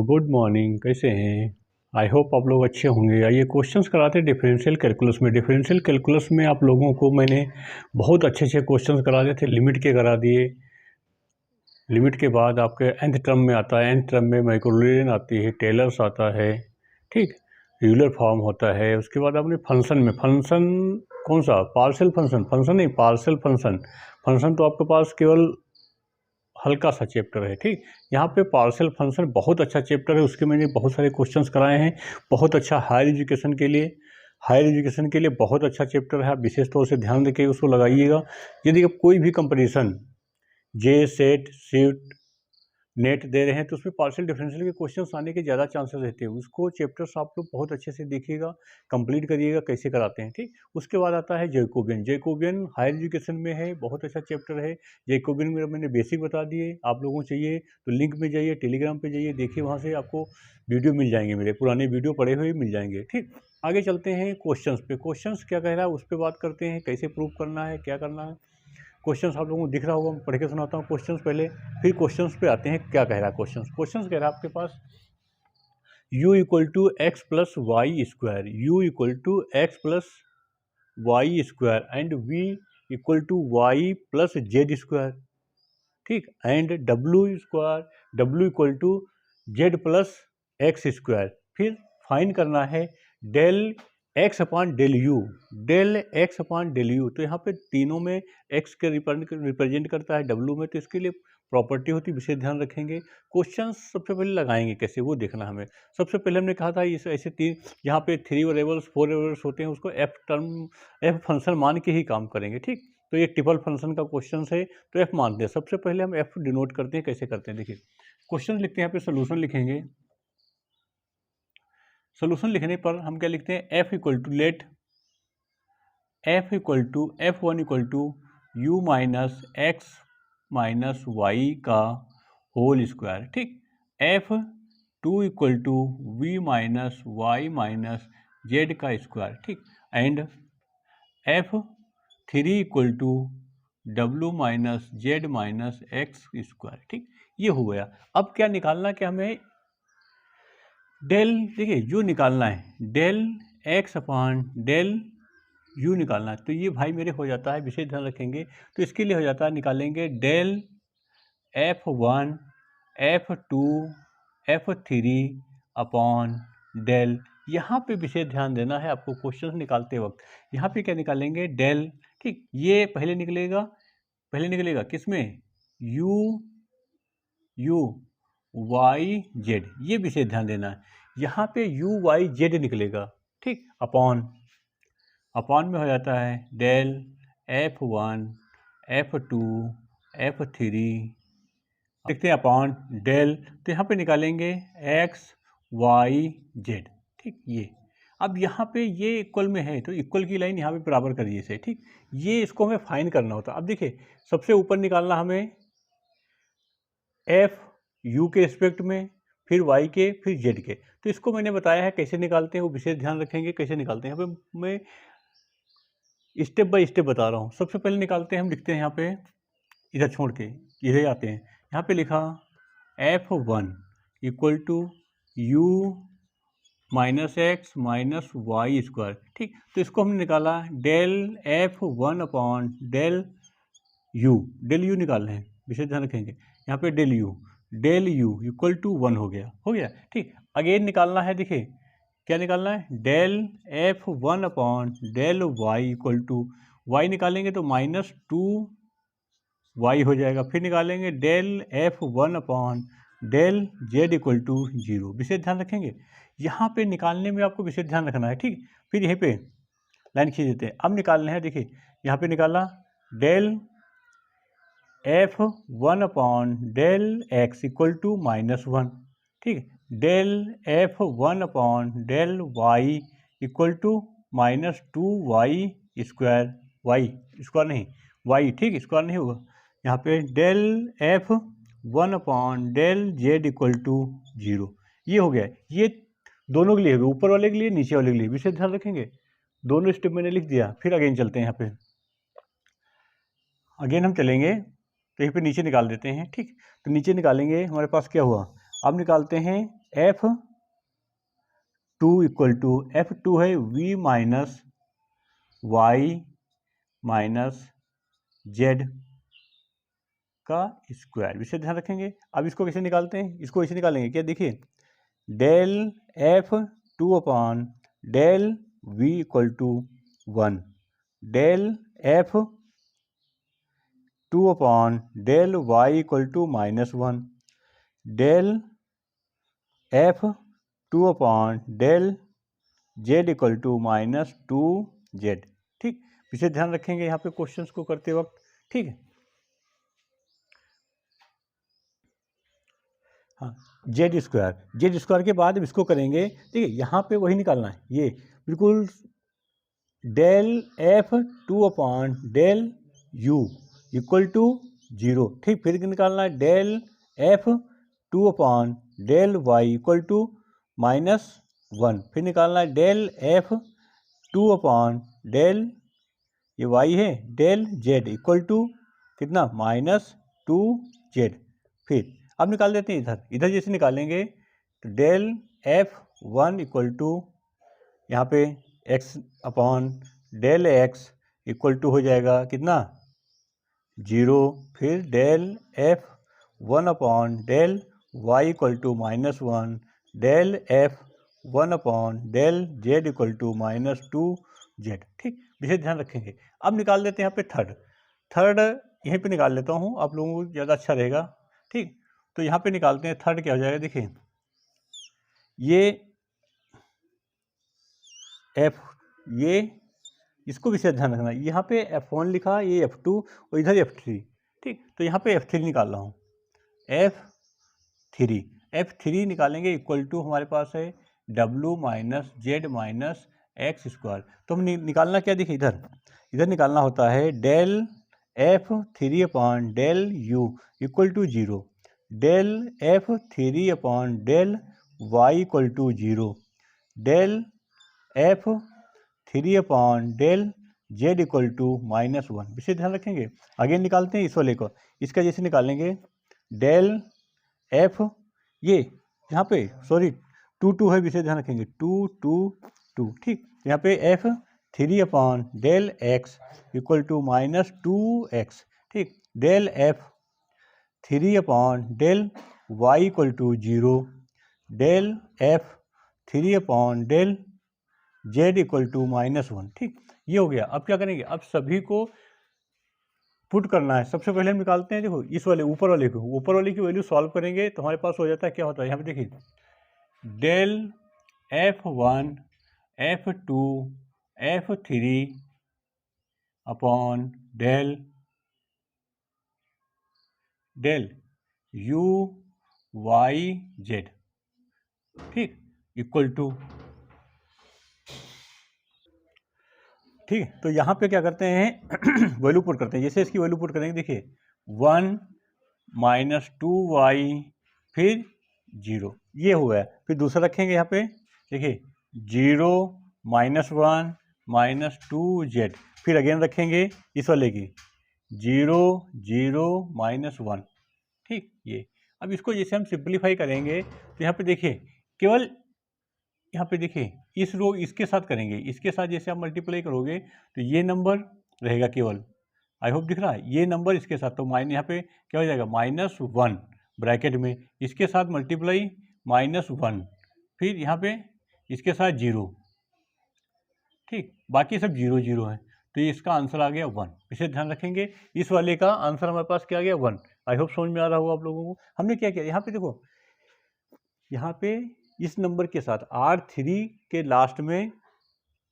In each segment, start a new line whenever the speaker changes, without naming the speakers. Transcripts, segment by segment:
Good morning, कैसे हैं? I hope आप लोग अच्छे होंगे। आइए क्वेश्चंस कराते हैं डिफरेंशियल कैलकुलस में। डिफरेंशियल कैलकुलस में आप लोगों को मैंने बहुत अच्छे अच्छे क्वेश्चंस करा दिए थे, लिमिट के करा दिए। लिमिट के बाद आपके nth टर्म में आता है, nth टर्म में माइक्रोलेन आती है, टेलर्स आता है, ठीक, यूलर फॉर्म होता है। उसके बाद आपने फंक्शन में, फंक्शन कौन सा, पार्शियल फंक्शन, फंक्शन नहीं पार्शियल फंक्शन। फंक्शन तो आपके पास केवल हल्का सा चैप्टर है, ठीक। यहाँ पे पार्शियल फंक्शन बहुत अच्छा चैप्टर है, उसके मैंने बहुत सारे क्वेश्चंस कराए हैं। बहुत अच्छा हायर एजुकेशन के लिए, हायर एजुकेशन के लिए बहुत अच्छा चैप्टर है। आप विशेष तौर से ध्यान देके उसको लगाइएगा। यदि आप कोई भी कंपटीशन जे सेट सीट नेट दे रहे हैं तो उसमें पार्शियल डिफरेंशियल के क्वेश्चंस आने के ज़्यादा चांसेस रहते हैं। उसको चैप्टर्स आप लोग बहुत अच्छे से देखिएगा, कंप्लीट करिएगा कैसे कराते हैं, ठीक। उसके बाद आता है जैकोबियन। जैकोबियन हायर एजुकेशन में है, बहुत अच्छा चैप्टर है। जैकोबियन में मैंने बेसिक बता दिए। आप लोगों को चाहिए तो लिंक में जाइए, टेलीग्राम पे जाइए, देखिए वहाँ से आपको वीडियो मिल जाएंगे, मेरे पुराने वीडियो पड़े हुए मिल जाएंगे, ठीक। आगे चलते हैं क्वेश्चंस पे। क्वेश्चंस क्या कह रहा है उस पर बात करते हैं, कैसे प्रूव करना है, क्या करना है। क्वेश्चंस आप लोगों को दिख रहा होगा, मैं पढ़ के सुनाता हूँ क्वेश्चंस पहले, फिर क्वेश्चंस पे आते हैं क्या कह रहा है क्वेश्चंस। क्वेश्चंस कह रहा है आपके पास u equal to x plus y square, u equal to x plus y square and v equal to y plus z square, ठीक, and w equal to z plus x square. फिर find करना है del x upon del u, del x upon del u. तो यहाँ पे तीनों में x के रिप्रेजेंट करता है w में, तो इसके लिए प्रॉपर्टी होती है, विशेष ध्यान रखेंगे। क्वेश्चन सबसे पहले लगाएंगे कैसे वो देखना हमें। सबसे पहले हमने कहा था इस ऐसे तीन, यहाँ पे 3 वेरिएबल्स 4 वेरिएबल्स होते हैं, उसको एफ फंक्शन मान के ही काम करेंगे, ठीक। तो ये ट्रिपल फंक्शन का क्वेश्चन है, तो एफ मानते हैं। सबसे पहले हम एफ डिनोट करते हैं, कैसे करते हैं देखिए। क्वेश्चन लिखते हैं, यहाँ पे सोल्यूशन लिखेंगे। सोल्यूशन लिखने पर हम क्या लिखते हैं, F equal to let F equal to F one equal to U minus X minus Y का होल स्क्वायर, ठीक। F two equal to V minus Y minus Z का स्क्वायर, ठीक। And F three equal to W minus Z minus X square, ठीक। ये हो गया। अब क्या निकालना, क्या हमें डेल, देखिए यू निकालना है, del x upon del U निकालना है। तो ये भाई मेरे हो जाता है, विशेष ध्यान रखेंगे। तो इसके लिए हो जाता है, निकालेंगे del F one F two F three upon del, यहाँ पे विशेष ध्यान देना है आपको क्वेश्चन निकालते वक्त। यहाँ पे क्या निकालेंगे, डेल, ठीक। ये पहले निकलेगा किसमें, यू वाई जेड, ये विशेष ध्यान देना है। यहाँ पे यू वाई जेड निकलेगा, ठीक, अपॉन में हो जाता है del F one F two F three, देखते हैं अपॉन डेल। तो यहाँ पे निकालेंगे एक्स वाई जेड, ठीक। ये अब यहाँ पे ये इक्वल में है, तो इक्वल की लाइन यहाँ पे बराबर करिए इसे, ठीक। ये इसको हमें फाइंड करना होता है। अब देखिए सबसे ऊपर निकालना हमें एफ यू के रिस्पेक्ट में, फिर वाई के, फिर जेड के। तो इसको मैंने बताया है कैसे निकालते हैं, वो विशेष ध्यान रखेंगे कैसे निकालते हैं। यहाँ पे मैं स्टेप बाय स्टेप बता रहा हूँ। सबसे पहले निकालते हैं, हम लिखते हैं यहाँ पे, इधर छोड़ के इधर आते हैं। यहाँ पे लिखा F one equal to U minus X minus Y square, ठीक। तो इसको हमने निकाला del F one upon del U निकालना है, विशेष ध्यान रखेंगे। यहाँ पे डेल यू इक्वल टू 1 हो गया, ठीक। अगेन निकालना है, देखिए क्या निकालना है, del F one upon del Y equal to, Y निकालेंगे तो माइनस 2 वाई हो जाएगा। फिर निकालेंगे del F one upon del Z equal to 0, विशेष ध्यान रखेंगे। यहाँ पे निकालने में आपको विशेष ध्यान रखना है, ठीक। फिर यहीं पे लाइन खींच देते हैं। अब निकालने हैं, देखिए यहाँ पे निकाला del F one upon del X equal to -1, ठीक। Del F one upon del Y equal to -2 Y square, Y square नहीं वाई, ठीक, स्क्वायर नहीं होगा। यहाँ पे del F one upon del Z equal to 0, ये हो गया। ये दोनों के लिए, ऊपर वाले के लिए नीचे वाले के लिए, विशेष ध्यान रखेंगे। दोनों स्टेप मैंने लिख दिया। फिर अगेन चलते हैं, यहाँ पे अगेन हम चलेंगे, तो यहीं पे नीचे निकाल देते हैं, ठीक। तो नीचे निकालेंगे, हमारे पास क्या हुआ, अब निकालते हैं F2 इक्वल टू F2 है V minus Y minus Z का स्क्वायर, विषय ध्यान रखेंगे। अब इसको कैसे निकालते हैं, इसको ऐसे निकालेंगे क्या, देखिए del F2 upon del V equal to 1, del F2 upon del Y equal to -1, del F2 upon del Z equal to -2Z। ठीक, विशेष ध्यान रखेंगे यहाँ पे क्वेश्चंस को करते वक्त। ठीक है, हाँ, जेड स्क्वायर के बाद अब इसको करेंगे, ठीक है, यहाँ पे वही निकालना है, ये बिल्कुल del F2 upon del U equal to 0। ठीक, फिर निकालना है del F2 upon del Y equal to -1, फिर निकालना है डेल F2 अपॉन डेल, ये Y है, डेल Z इक्वल टू कितना, -2Z। फिर अब निकाल देते हैं इधर जैसे निकालेंगे तो डेल F1 इक्वल टू यहाँ पे x upon del x equal to हो जाएगा कितना, 0। फिर del F1 upon del y equal to -1, del F1 upon del z equal to -2z। ठीक, विशेष ध्यान रखेंगे। अब निकाल देते हैं यहाँ पे थर्ड यहीं पे निकाल लेता हूँ, आप लोगों को ज़्यादा अच्छा रहेगा। ठीक, तो यहाँ पे निकालते हैं, थर्ड क्या हो जाएगा, देखिए ये ये इसको विशेष ध्यान रखना, यहाँ पे F1 लिखा, ये F2 और इधर F3। ठीक, तो यहाँ पे F3 निकाल रहा हूँ, F3 निकालेंगे इक्वल टू हमारे पास है W minus Z minus X square. तो हम निकालना क्या, देखिए इधर निकालना होता है del F3 upon del U equal to 0, del F3 upon del Y equal to 0, del F3 upon del Z equal to -1। विषय ध्यान रखेंगे। आगे निकालते हैं इस वाले को, इसका जैसे निकालेंगे डेल F, ये यहाँ पे सॉरी 2 है, विषय ध्यान रखेंगे 2। ठीक, यहाँ पे F3 upon del X equal to -2X। ठीक, del F3 upon del Y equal to 0, del F3 upon del Z equal to -1। ठीक, ये हो गया। अब क्या करेंगे, अब सभी को पुट करना है। सबसे पहले हम निकालते हैं, देखो इस वाले ऊपर वाले की वैल्यू सॉल्व करेंगे तो हमारे पास हो जाता है, क्या होता है यहाँ पे देखिए del F1 F2 F3 upon del U Y Z। ठीक, इक्वल टू, ठीक है, तो यहाँ पे क्या करते हैं वैल्यू पुट करते हैं। जैसे इसकी वैल्यू पुट करेंगे, देखिए 1 -2y फिर 0, ये हुआ है। फिर दूसरा रखेंगे यहाँ पे, देखिए 0 -1 -2z, फिर अगेन रखेंगे इस वाले की 0 0 -1। ठीक, ये अब इसको जैसे हम सिंप्लीफाई करेंगे तो यहाँ पे देखिए केवल यहाँ पे देखिए इस रो इसके साथ करेंगे, इसके साथ जैसे आप मल्टीप्लाई करोगे तो ये नंबर रहेगा केवल, आई होप दिख रहा है, ये नंबर इसके साथ, तो माइनस यहाँ पे क्या हो जाएगा -1 ब्रैकेट में, इसके साथ मल्टीप्लाई -1, फिर यहाँ पे इसके साथ 0। ठीक, बाकी सब 0 0 है, तो ये इसका आंसर आ गया 1। इसे ध्यान रखेंगे, इस वाले का आंसर हमारे पास क्या आ गया 1। आई होप समझ में आ रहा होगा आप लोगों को। हमने क्या किया यहाँ पे, देखो यहाँ पे इस नंबर के साथ R3 के लास्ट में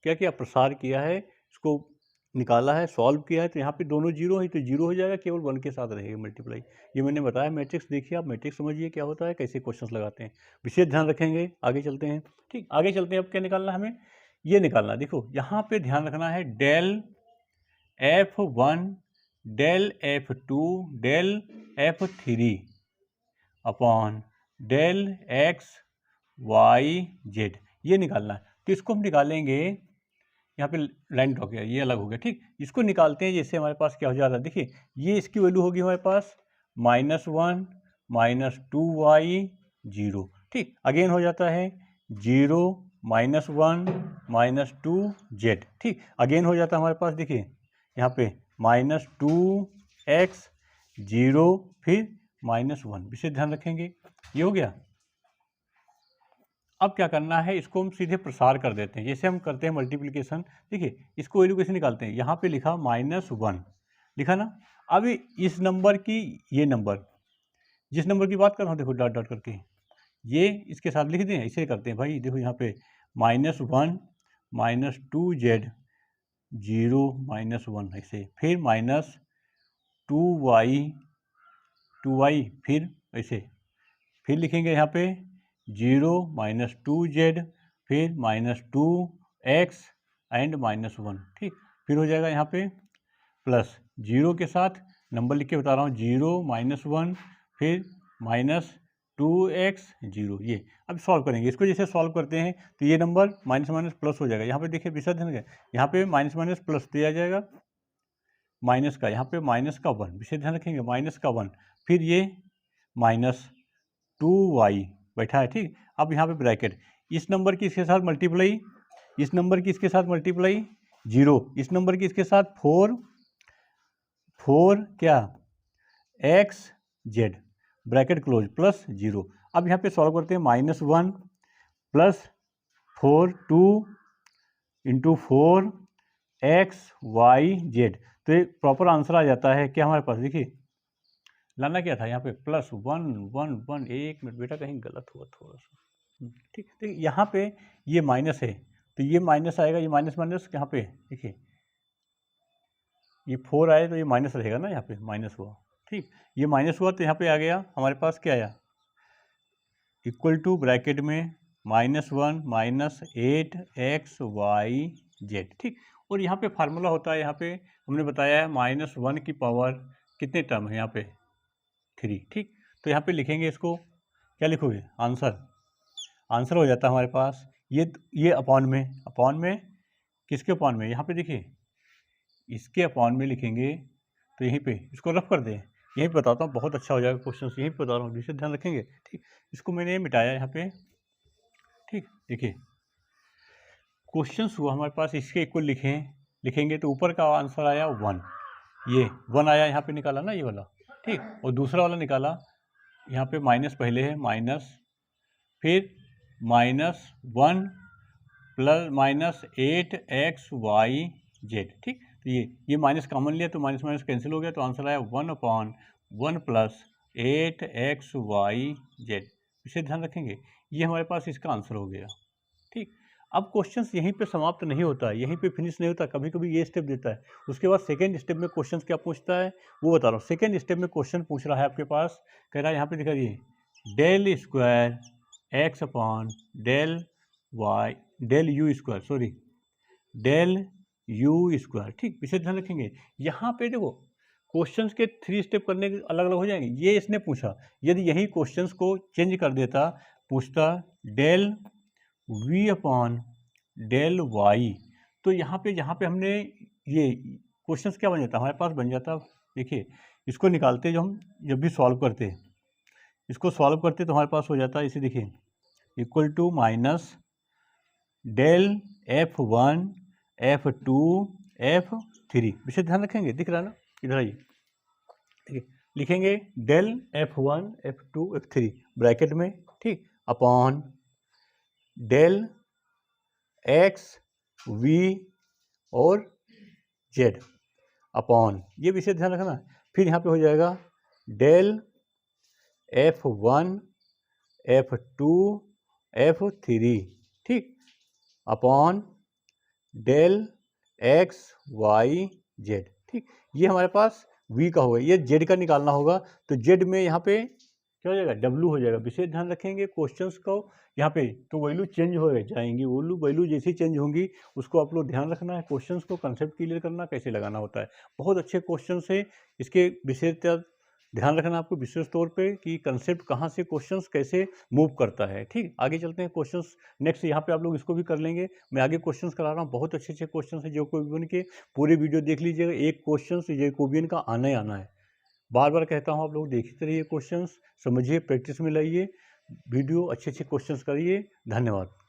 क्या किया, प्रसार किया है, इसको निकाला है, सॉल्व किया है, तो यहाँ पे दोनों 0 है तो 0 हो जाएगा, केवल 1 के साथ रहेगा मल्टीप्लाई। ये मैंने बताया मैट्रिक्स, देखिए आप मैट्रिक्स समझिए क्या होता है, कैसे क्वेश्चंस लगाते हैं, विशेष ध्यान रखेंगे। आगे चलते हैं। ठीक, आगे चलते हैं। अब क्या निकालना है हमें, ये निकालना, देखो यहाँ पे ध्यान रखना है del F1 del F2 del F3 upon del X Y Z, ये निकालना है। तो इसको हम निकालेंगे, यहाँ पे लाइन ड्रॉ किया, ये अलग हो गया। ठीक, इसको निकालते हैं, जैसे हमारे पास क्या हो जाता है, देखिए ये इसकी वैल्यू होगी हमारे पास -1 -2y 0। ठीक। अगेन हो जाता है 0 -1 -2z, ठीक। अगेन हो जाता है हमारे पास, देखिए यहाँ पे -2x 0 फिर -1, विशेष ध्यान रखेंगे। ये हो गया। अब क्या करना है, इसको हम सीधे प्रसार कर देते हैं, जैसे हम करते हैं मल्टीप्लिकेशन। देखिए इसको वैल्यू कैसे निकालते हैं, यहाँ पे लिखा -1 लिखा ना। अब इस नंबर की, ये नंबर जिस नंबर की बात कर रहा हूँ, देखो डॉट डॉट करके ये इसके साथ लिख दें, ऐसे करते हैं भाई। देखो यहाँ पे -1 -2z 0 -1 ऐसे, फिर -2y फिर ऐसे, फिर लिखेंगे यहाँ पे 0 -2z फिर -2x एंड -1, ठीक। फिर हो जाएगा यहाँ पे प्लस 0 के साथ नंबर लिख के बता रहा हूँ, 0 -1 फिर -2x 0। ये अब सॉल्व करेंगे इसको, जैसे सॉल्व करते हैं तो ये नंबर माइनस माइनस प्लस हो जाएगा। यहाँ पे देखिए विशेष ध्यान रखें, यहाँ पे माइनस माइनस प्लस तो आ जाएगा माइनस का, यहाँ पे माइनस का 1, विशेष ध्यान रखेंगे माइनस का 1, फिर ये -2y बैठा है, ठीक। अब यहाँ पे ब्रैकेट, इस नंबर की इसके साथ मल्टीप्लाई, इस नंबर की इसके साथ मल्टीप्लाई 0, इस नंबर की इसके साथ 4 क्या x z bracket close plus 0। अब यहाँ पे सॉल्व करते हैं, -1 plus 4 2 into 4 x y z, तो ये प्रॉपर आंसर आ जाता है क्या हमारे पास। देखिए लाना क्या था यहाँ पे +1 1 1, एक मिनट बेटा कहीं गलत हुआ थोड़ा सा, ठीक। तो यहाँ पे ये माइनस है तो ये माइनस आएगा, ये माइनस माइनस यहाँ पे देखिए ये 4 आए तो ये माइनस रहेगा ना, यहाँ पे माइनस हुआ, ठीक। ये माइनस हुआ तो यहाँ पे आ गया हमारे पास क्या आया, इक्वल टू ब्रैकेट में -1 -8x y z, ठीक। और यहाँ पे फार्मूला होता है, यहाँ पे हमने बताया है -1 की पावर कितने टर्म है यहाँ पे 3, ठीक। तो यहाँ पे लिखेंगे इसको, क्या लिखोगे आंसर हो जाता है हमारे पास ये अपॉन में किसके अपॉन में, यहाँ पे देखिए इसके अपॉन में लिखेंगे, तो यहीं पे इसको रफ कर दें, यहीं पे बताता हूँ, बहुत अच्छा हो जाएगा क्वेश्चन, यहीं पे बता रहा हूँ, जिससे ध्यान रखेंगे, ठीक। इसको मैंने मिटाया यहाँ पे, ठीक। देखिए क्वेश्चन हुआ हमारे पास, इसके इक्वल लिखेंगे तो ऊपर का आंसर आया 1, ये 1 आया यहाँ पे निकाला ना ये वाला, ठीक। और दूसरा वाला निकाला, यहाँ पे माइनस पहले है, माइनस फिर -1 प्लस -8x y z, ठीक। तो ये माइनस कॉमन लिया तो माइनस माइनस कैंसिल हो गया, तो आंसर आया 1/1 प्लस 8x y z। इसे ध्यान रखेंगे, ये हमारे पास इसका आंसर हो गया, ठीक। अब क्वेश्चंस यहीं पे समाप्त नहीं होता है, यहीं पे फिनिश नहीं होता, कभी कभी ये स्टेप देता है, उसके बाद सेकेंड स्टेप में क्वेश्चंस क्या पूछता है वो बता रहा हूँ। सेकेंड स्टेप में क्वेश्चन पूछ रहा है आपके पास, कह रहा है यहाँ पे दिखा दिए del square x upon del u square, ठीक। विशेष ध्यान रखेंगे, यहाँ पे देखो क्वेश्चंस के 3 स्टेप करने के अलग अलग हो जाएंगे। ये इसने पूछा, यदि यही क्वेश्चंस को चेंज कर देता, पूछता del v upon del y, तो यहाँ पे हमने ये क्वेश्चंस क्या बन जाता हमारे पास, बन जाता, देखिए इसको निकालते जब भी सॉल्व करते, इसको सॉल्व करते तो हमारे पास हो जाता है, इसे देखिए equal to minus del f1 f2 f3, विशेष ध्यान रखेंगे, दिख रहा है ना, इधर आइए, ठीक। लिखेंगे del f1 f2 f3 bracket में, ठीक, अपॉन डेल x v और z अपॉन, ये विशेष ध्यान रखना। फिर यहाँ पे हो जाएगा डेल f1 f2 f3, ठीक, upon del x y z, ठीक। ये हमारे पास v का होगा, ये z का निकालना होगा, तो z में यहाँ पे क्या हो जाएगा, w हो जाएगा। विशेष ध्यान रखेंगे क्वेश्चंस को, यहाँ पे तो वैल्यू चेंज हो जाएंगी, वैल्यू जैसी चेंज होंगी उसको आप लोग ध्यान रखना है, क्वेश्चंस को कंसेप्ट क्लियर करना कैसे लगाना होता है। बहुत अच्छे क्वेश्चन है, इसके विशेष ध्यान रखना आपको विशेष तौर पे कि कंसेप्ट कहाँ से क्वेश्चंस कैसे मूव करता है, ठीक। आगे चलते हैं क्वेश्चंस नेक्स्ट, यहाँ पे आप लोग इसको भी कर लेंगे, मैं आगे क्वेश्चंस करा रहा हूँ, बहुत अच्छे क्वेश्चंस है जैकोबियन के, पूरे वीडियो देख लीजिएगा, एक क्वेश्चन जैकोबियन का आना ही आना है, बार बार कहता हूँ, आप लोग देखते रहिए क्वेश्चंस, समझिए, प्रैक्टिस में लाइए, वीडियो अच्छे अच्छे क्वेश्चंस करिए। धन्यवाद।